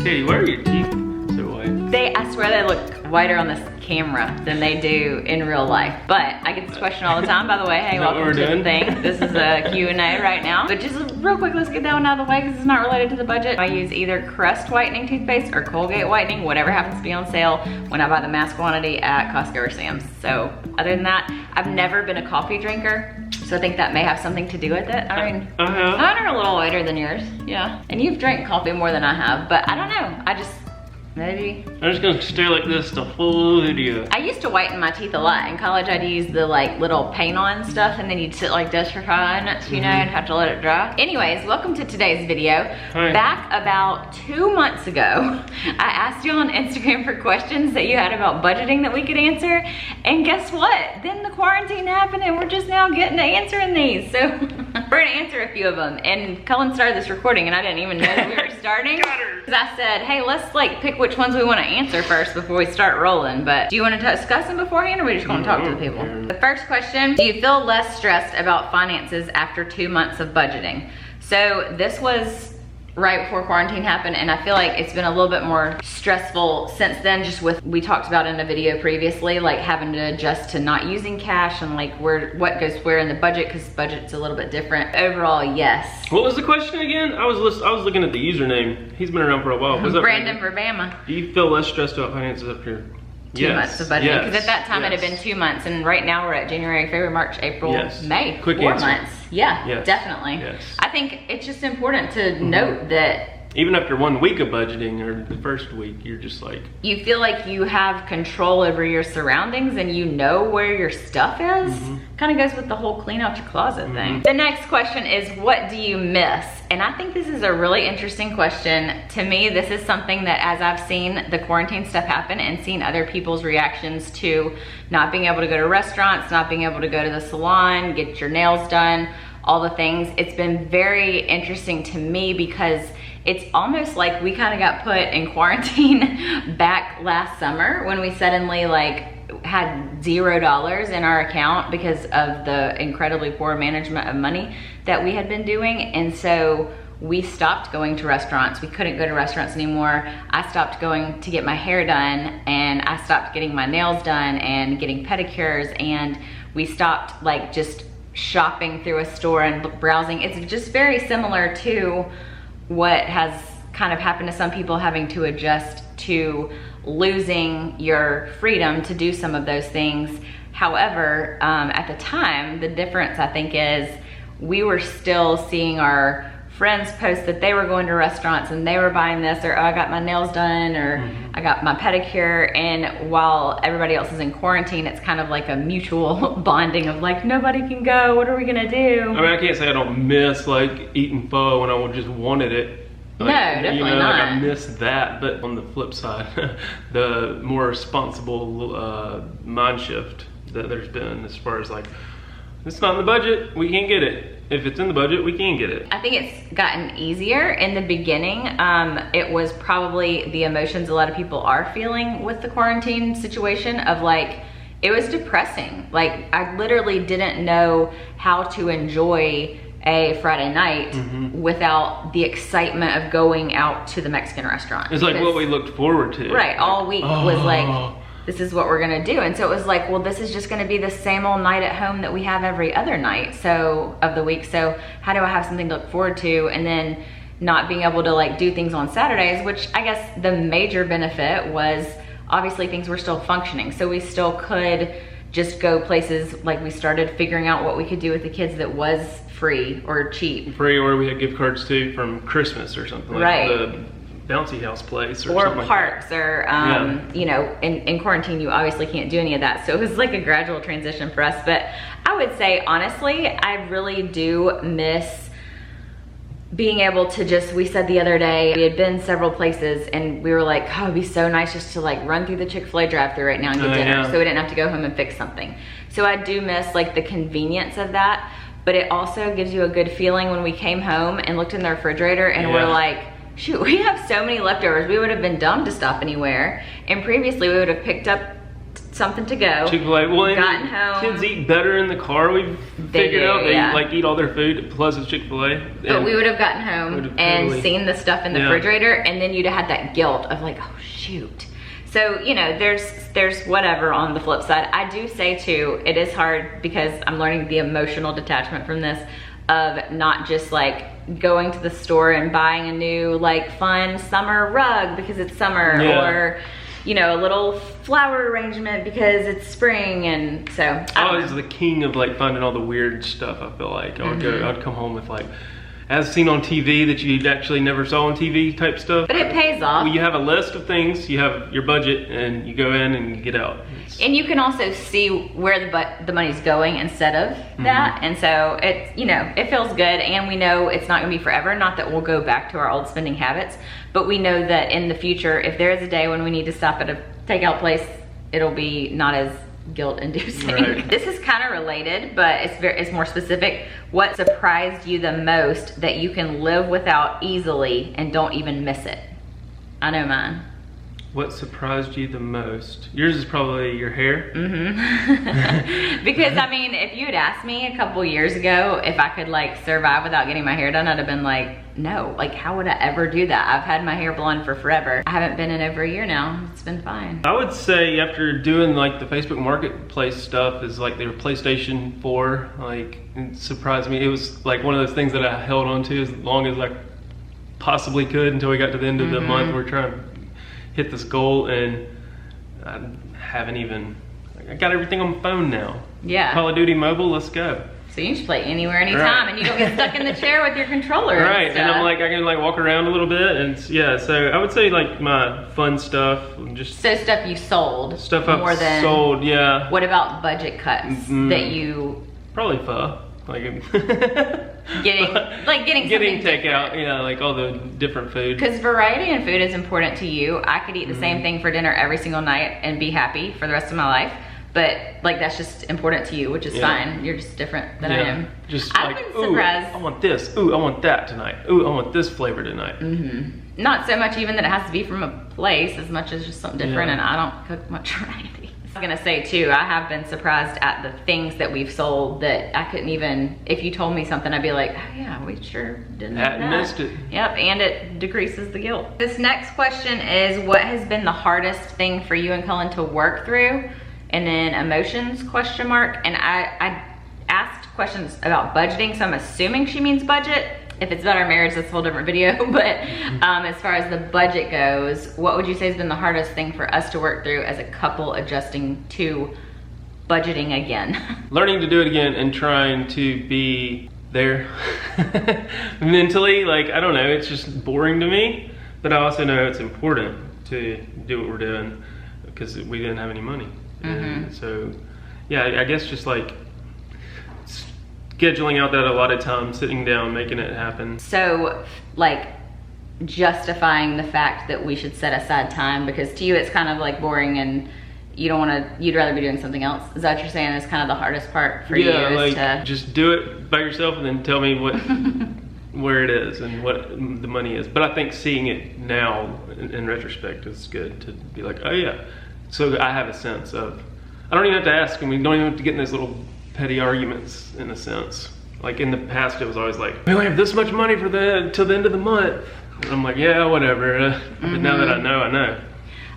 Katie, why are your teeth so white? I swear they look whiter on this camera than they do in real life. But I get this question all the time, by the way. Hey, welcome to the thing. This is a Q&A right now. But just real quick, let's get that one out of the way because it's not related to the budget. I use either Crest whitening toothpaste or Colgate whitening, whatever happens to be on sale when I buy the mass quantity at Costco or Sam's. So other than that, I've never been a coffee drinker. So I think that may have something to do with it. I mean, mine are a little whiter than yours, yeah. And you've drank coffee more than I have, but I don't know. Maybe. I'm just gonna stare like this the whole video. I used to whiten my teeth a lot. In college, I'd use the like little paint-on stuff, and then you'd sit like this for 5 minutes, you know, and have to let it dry. Anyways, welcome to today's video. Hi. Back about 2 months ago, I asked you on Instagram for questions that you had about budgeting that we could answer, and guess what? Then the quarantine happened, and we're just now getting to answering these. So we're gonna answer a few of them. And Cullen started this recording, and I didn't even know that we were starting. Because I said, hey, let's like pick which ones we want to answer first before we start rolling. But do you want to discuss them beforehand, or are we just going to talk to the people? The first question, do you feel less stressed about finances after 2 months of budgeting? So this was right before quarantine happened, and I feel like it's been a little bit more stressful since then, just with, we talked about in a video previously, like having to adjust to not using cash and like what goes where in the budget, because budget's a little bit different. Overall, yes. What was the question again? I was looking at the username. He's been around for a while. Was that Brandon for Bama. Do you feel less stressed about finances after 2 months of budgeting? Because at that time it had been 2 months, and right now we're at January, February, March, April, May. Quick 4 answer. months. Yeah, Yes. definitely. Yes. I think it's just important to note that even after 1 week of budgeting, or the first week, you're just like, you feel like you have control over your surroundings and you know where your stuff is. Kind of goes with the whole clean out your closet thing. The next question is, what do you miss? And I think this is a really interesting question. To me, this is something that, as I've seen the quarantine stuff happen and seen other people's reactions to not being able to go to restaurants, not being able to go to the salon, get your nails done, all the things, it's been very interesting to me because it's almost like we kind of got put in quarantine back last summer when we suddenly like had $0 in our account because of the incredibly poor management of money that we had been doing. And so we stopped going to restaurants. We couldn't go to restaurants anymore. I stopped going to get my hair done, and I stopped getting my nails done and getting pedicures, and we stopped like just shopping through a store and browsing. It's just very similar to what has kind of happened to some people, having to adjust to losing your freedom to do some of those things. However, at the time, the difference I think is we were still seeing our friends post that they were going to restaurants and they were buying this, or oh, I got my nails done, or I got my pedicure. And while everybody else is in quarantine, it's kind of like a mutual bonding of like, nobody can go, what are we gonna do? I mean, I can't say I don't miss like eating pho when I just wanted it. Like, no, definitely you know, not. Like I miss that, but on the flip side, the more responsible mind shift that there's been as far as like, it's not in the budget, we can't get it. If it's in the budget, we can get it. I think it's gotten easier. In the beginning, it was probably the emotions a lot of people are feeling with the quarantine situation of like, it was depressing. Like I literally didn't know how to enjoy a Friday night without the excitement of going out to the Mexican restaurant. It's like what we looked forward to. Right, all week was like, this is what we're gonna do. And so it was like, well, this is just gonna be the same old night at home that we have every other night of the week. So how do I have something to look forward to? And then not being able to like do things on Saturdays, which I guess the major benefit was obviously things were still functioning. So we still could just go places, like we started figuring out what we could do with the kids that was free or cheap. Free, or we had gift cards too from Christmas or something, like right. The bouncy house place or something parks like or you know, in quarantine you obviously can't do any of that, so it was like a gradual transition for us. But I would say honestly, I really do miss being able to just, we said the other day, we had been several places and we were like, oh, it'd be so nice just to like run through the Chick-fil-A drive-thru right now and get dinner, so we didn't have to go home and fix something. So I do miss like the convenience of that, but it also gives you a good feeling when we came home and looked in the refrigerator and we're like, shoot, we have so many leftovers. We would have been dumb to stop anywhere. And previously we would have picked up something to go. Chick-fil-A. Well, gotten home. Kids eat better in the car. We've figured out they like eat all their food plus it's Chick-fil-A. But we would have gotten home and seen the stuff in the refrigerator, and then you'd have had that guilt of like, oh shoot. So, you know, there's whatever on the flip side. I do say too, it is hard because I'm learning the emotional detachment from this, of not just like going to the store and buying a new like fun summer rug because it's summer, or you know, a little flower arrangement because it's spring. And so I was the king of like finding all the weird stuff. I feel like I'd come home with like, as seen on TV that you actually never saw on TV type stuff. But it pays off. Well, you have a list of things, you have your budget, and you go in and you get out. And you can also see where the money's going instead of that. And so it's, you know, it feels good, and we know it's not gonna be forever. Not that we'll go back to our old spending habits, but we know that in the future, if there is a day when we need to stop at a takeout place, it'll be not as guilt-inducing. Right. This is kind of related, but it's more specific. What surprised you the most that you can live without easily and don't even miss it? I know mine. What surprised you the most? Yours is probably your hair. Because I mean, if you had asked me a couple years ago if I could like survive without getting my hair done, I'd have been like, no, like how would I ever do that? I've had my hair blonde for forever. I haven't been in over a year now. It's been fine. I would say after doing like the Facebook Marketplace stuff is like their PlayStation 4, like it surprised me. It was like one of those things that I held on to as long as I possibly could until we got to the end of the month. We're trying to hit this goal, and I haven't even, I got everything on my phone now. Yeah. Call of Duty Mobile, let's go. So you can just play anywhere, anytime, and you don't get stuck in the chair with your controller. Right, and I'm like, I can like walk around a little bit, and yeah, so I would say like my fun stuff, just. So stuff you sold. Stuff I've sold, yeah. What about budget cuts that you? Probably pho. Like getting takeout, you know, like all the different food. Because variety in food is important to you. I could eat the same thing for dinner every single night and be happy for the rest of my life. But like that's just important to you, which is fine. You're just different than I am. Just I've been surprised. I want this. Ooh, I want that tonight. Ooh, I want this flavor tonight. Not so much even that it has to be from a place, as much as just something different. And I don't cook much variety. I was gonna say too, I have been surprised at the things that we've sold that I couldn't even, if you told me something, I'd be like, oh yeah, we sure didn't have that. Missed it. Yep, and it decreases the guilt. This next question is, what has been the hardest thing for you and Cullen to work through? And then emotions, question mark. And I asked questions about budgeting, so I'm assuming she means budget. If it's about our marriage, that's a whole different video. But as far as the budget goes, what would you say has been the hardest thing for us to work through as a couple adjusting to budgeting again? Learning to do it again and trying to be there mentally. Like, I don't know, it's just boring to me. But I also know it's important to do what we're doing because we didn't have any money. And so, yeah, I guess just like scheduling out that a lot of time, sitting down, making it happen. So like justifying the fact that we should set aside time, because to you it's kind of like boring and you don't want to, you'd rather be doing something else. Is that what you're saying is kind of the hardest part for you? Yeah, like to just do it by yourself and then tell me what where it is and what the money is. But I think seeing it now in retrospect is good to be like, oh yeah. So I have a sense of, I don't even have to ask, and we don't even have to get in those little petty arguments in a sense. Like in the past, it was always like, we only have this much money for till the end of the month. And I'm like, yeah, whatever. But now that I know, I know.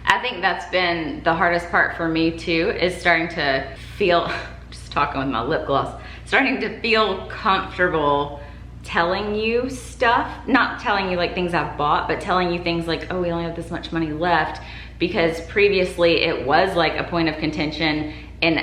I think that's been the hardest part for me too, is starting to feel, just talking with my lip gloss, starting to feel comfortable telling you stuff, not telling you like things I've bought, but telling you things like, oh, we only have this much money left. Because previously it was like a point of contention, and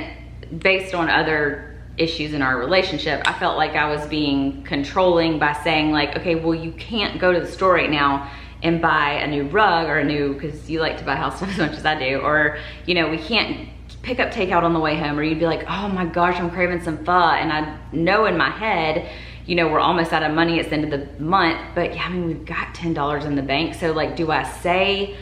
based on other issues in our relationship, I felt like I was being controlling by saying like, okay, well, you can't go to the store right now and buy a new rug or a new, because you like to buy house stuff as much as I do, or, you know, we can't pick up takeout on the way home, or you'd be like, oh my gosh, I'm craving some pho. And I know in my head, you know, we're almost out of money at the end of the month, but yeah, I mean, we've got $10 in the bank. So like, do I say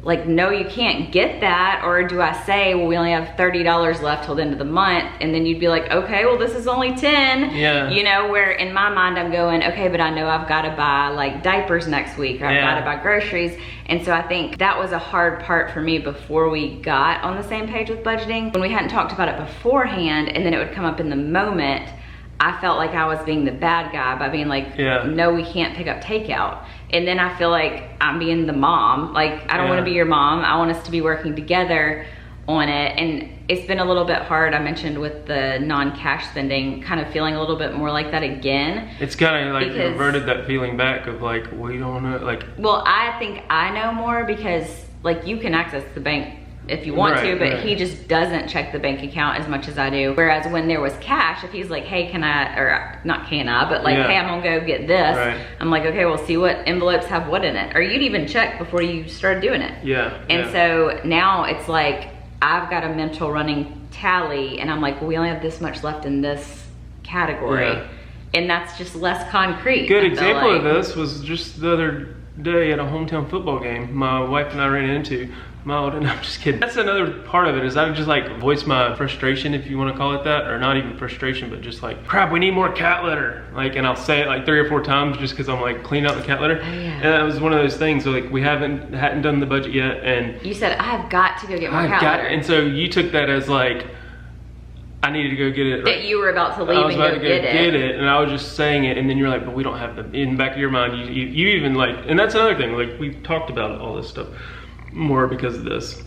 like, no, you can't get that? Or do I say, well, we only have $30 left till the end of the month, and then you'd be like, okay, well, this is only 10. Yeah. You know, where in my mind I'm going, okay, but I know I've got to buy like diapers next week, or I've got to buy groceries. And so I think that was a hard part for me before we got on the same page with budgeting. When we hadn't talked about it beforehand, and then it would come up in the moment, I felt like I was being the bad guy by being like, no, we can't pick up takeout. And then I feel like I'm being the mom. Like, I don't want to be your mom. I want us to be working together on it. And it's been a little bit hard, I mentioned, with the non-cash spending, kind of feeling a little bit more like that again. It's kind of like reverted that feeling back of like, we don't know, like. Well, I think I know more because like you can access the bank if you want to, but he just doesn't check the bank account as much as I do. Whereas when there was cash, if he's like, hey, can I, or not can I, but like, hey, I'm gonna go get this. I'm like, okay, we'll see what envelopes have what in it. Or you'd even check before you started doing it. And so now it's like, I've got a mental running tally, and I'm like, well, we only have this much left in this category. And that's just less concrete. Good example of this was just the other day at a hometown football game my wife and I ran into. And I'm just kidding. That's another part of it, is I would just like voice my frustration, if you want to call it that, or not even frustration, but just like, crap, we need more cat litter. Like, and I'll say it like 3 or 4 times just because I'm like cleaning out the cat litter. And that was one of those things. So like, we hadn't done the budget yet, and you said, I've got to go get more cat litter. And so you took that as like, I needed to go get it. That you were about to leave and go get it. And I was just saying it, and then you're like, but we don't have them. In the back of your mind, you even like, and that's another thing, like we've talked about all this stuff more because of this.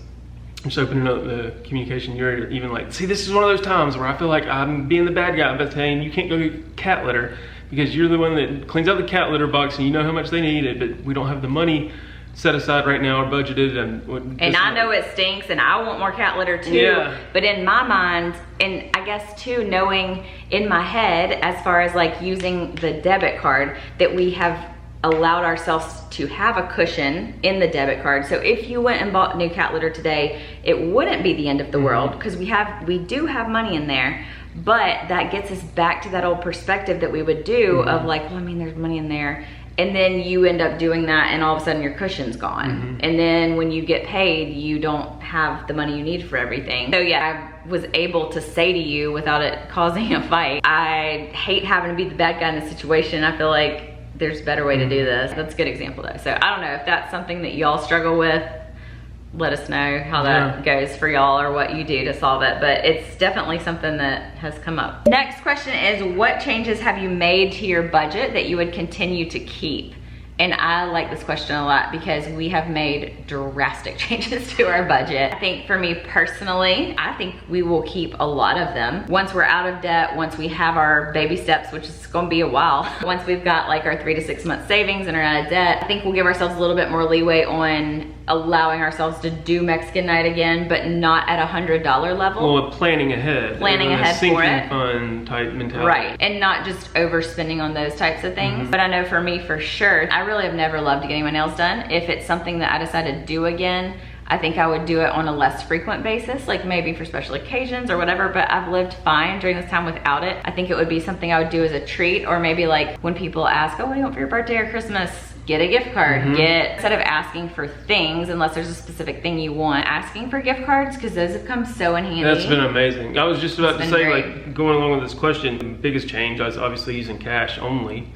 Just opening up the communication, you're even like, see, this is one of those times where I feel like I'm being the bad guy by saying you can't go get cat litter because you're the one that cleans out the cat litter box and you know how much they need it, but we don't have the money set aside right now or budgeted. And I know it stinks and I want more cat litter too. But in my mind, and I guess too, knowing in my head as far as like using the debit card, that we have allowed ourselves to have a cushion in the debit card. So if you went and bought new cat litter today, it wouldn't be the end of the world, because we do have money in there. But that gets us back to that old perspective that we would do of like, well, I mean, there's money in there. And then you end up doing that and all of a sudden your cushion's gone. And then when you get paid, you don't have the money you need for everything. So yeah, I was able to say to you without it causing a fight, I hate having to be the bad guy in the situation. I feel like there's a better way to do this. That's a good example though. So I don't know if that's something that y'all struggle with. Let us know how that goes for y'all or what you do to solve it. But it's definitely something that has come up. Next question is, what changes have you made to your budget that you would continue to keep? And I like this question a lot because we have made drastic changes to our budget. I think for me personally, I think we will keep a lot of them. Once we're out of debt, once we have our baby steps, which is gonna be a while, once we've got like our 3 to 6 month savings and are out of debt, I think we'll give ourselves a little bit more leeway on allowing ourselves to do Mexican night again, but not at $100 level. Well, planning ahead. Planning ahead for it. Sinking fund type mentality. Right, and not just overspending on those types of things. But I know for me, for sure, I really have never loved getting my nails done. If it's something that I decide to do again, I think I would do it on a less frequent basis, like maybe for special occasions or whatever, but I've lived fine during this time without it. I think it would be something I would do as a treat, or maybe like when people ask, oh, what do you want for your birthday or Christmas? Get a gift card. Instead of asking for things, unless there's a specific thing you want, asking for gift cards, because those have come so in handy. That's been amazing. I was just about to say, like, going along with this question, the biggest change, I was obviously using cash only.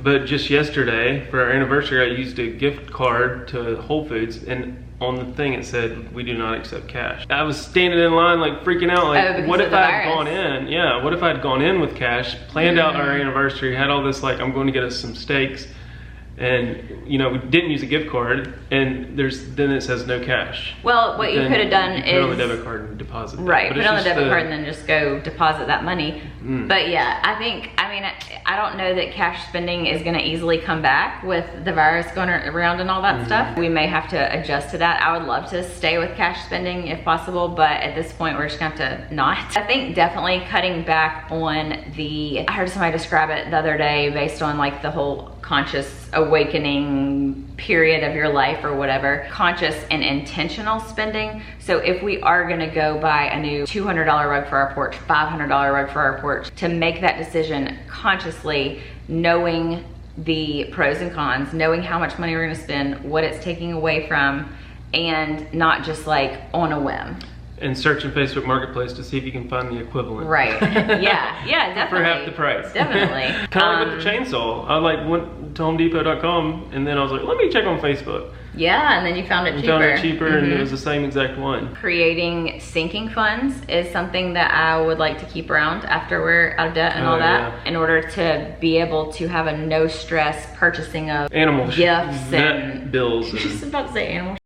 But just yesterday, for our anniversary, I used a gift card to Whole Foods, and on the thing it said, we do not accept cash. I was standing in line like freaking out, like, what if I had gone in? Yeah, what if I had gone in with cash, planned out our anniversary, had all this, like, I'm going to get us some steaks, and you know, we didn't use a gift card, and then it says no cash. Well, what you could have done is put on the debit card and deposit that. Right, put it on the debit card and then just go deposit that money. But yeah, I think, I mean, I don't know that cash spending is gonna easily come back with the virus going around and all that stuff. We may have to adjust to that. I would love to stay with cash spending if possible, but at this point we're just gonna have to not. I think definitely cutting back on I heard somebody describe it the other day based on like the whole conscious awakening period of your life or whatever, conscious and intentional spending. So if we are gonna go buy a new $200 rug for our porch, $500 rug for our porch, to make that decision consciously, knowing the pros and cons, knowing how much money we're gonna spend, what it's taking away from, and not just like on a whim. And search in Facebook Marketplace to see if you can find the equivalent. Right. Yeah, definitely. For half the price. Definitely. Kind of like with the chainsaw. I like went to HomeDepot.com and then I was like, let me check on Facebook. Yeah, and then you found it cheaper. Found it cheaper and it was the same exact one. Creating sinking funds is something that I would like to keep around after we're out of debt and all that, in order to be able to have a no stress purchasing of animal gifts and bills. I was just about to say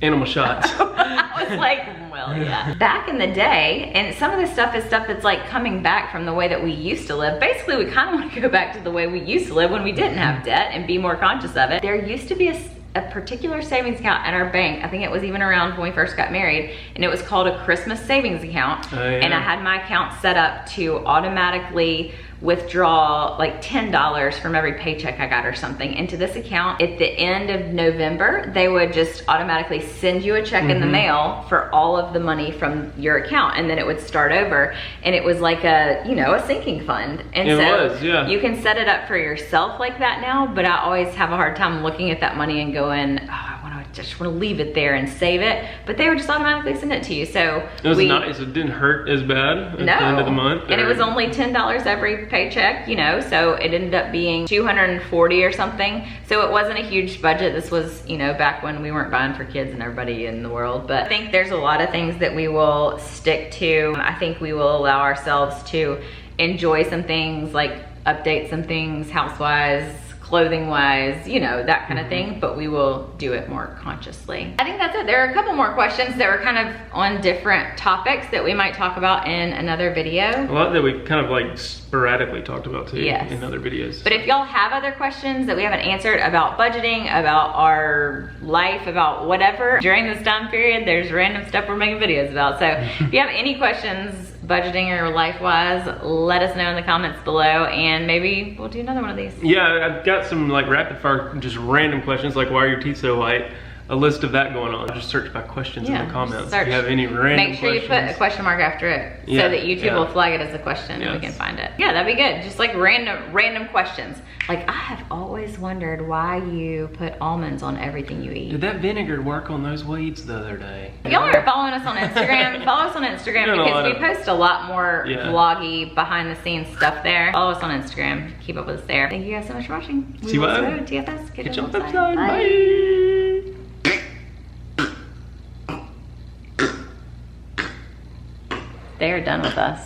animal shots. I was like, well, yeah. Back in the day, and some of this stuff is stuff that's like coming back from the way that we used to live. Basically, we kind of want to go back to the way we used to live when we didn't have debt and be more conscious of it. There used to be a particular savings account at our bank. I think it was even around when we first got married, and it was called a Christmas savings account. Oh, yeah. And I had my account set up to automatically withdraw like $10 from every paycheck I got or something into this account. At the end of November, they would just automatically send you a check in the mail for all of the money from your account, and then it would start over. And it was like a, you know, a sinking fund. And so you can set it up for yourself like that now, but I always have a hard time looking at that money and going, oh, I just want to leave it there and save it, but they would just automatically send it to you. So it was nice. It didn't hurt as bad at the end of the month. And it was only $10 every paycheck, you know, so it ended up being $240 or something. So it wasn't a huge budget. This was, you know, back when we weren't buying for kids and everybody in the world. But I think there's a lot of things that we will stick to. I think we will allow ourselves to enjoy some things, like update some things house-wise, clothing-wise, you know, that kind of thing, but we will do it more consciously. I think that's it. There are a couple more questions that were kind of on different topics that we might talk about in another video. A lot that we kind of like sporadically talked about too in other videos. But if y'all have other questions that we haven't answered about budgeting, about our life, about whatever, during this time period, there's random stuff we're making videos about. So if you have any questions, budgeting or life-wise, let us know in the comments below, and maybe we'll do another one of these. Yeah, I've got some like rapid fire, just random questions like, why are your teeth so white? A list of that going on. Just search by questions in the comments. If you have any random Make sure you put a question mark after it so that YouTube will flag it as a question and we can find it. Yeah, that'd be good. Just like random questions. Like, I have always wondered why you put almonds on everything you eat. Did that vinegar work on those weeds the other day? If y'all are following us on Instagram, follow us on Instagram because we post a lot more vloggy, behind the scenes stuff there. Follow us on Instagram. Keep up with us there. Thank you guys so much for watching. See you later. TFS. Catch you on the flip side. Bye. They are done with us.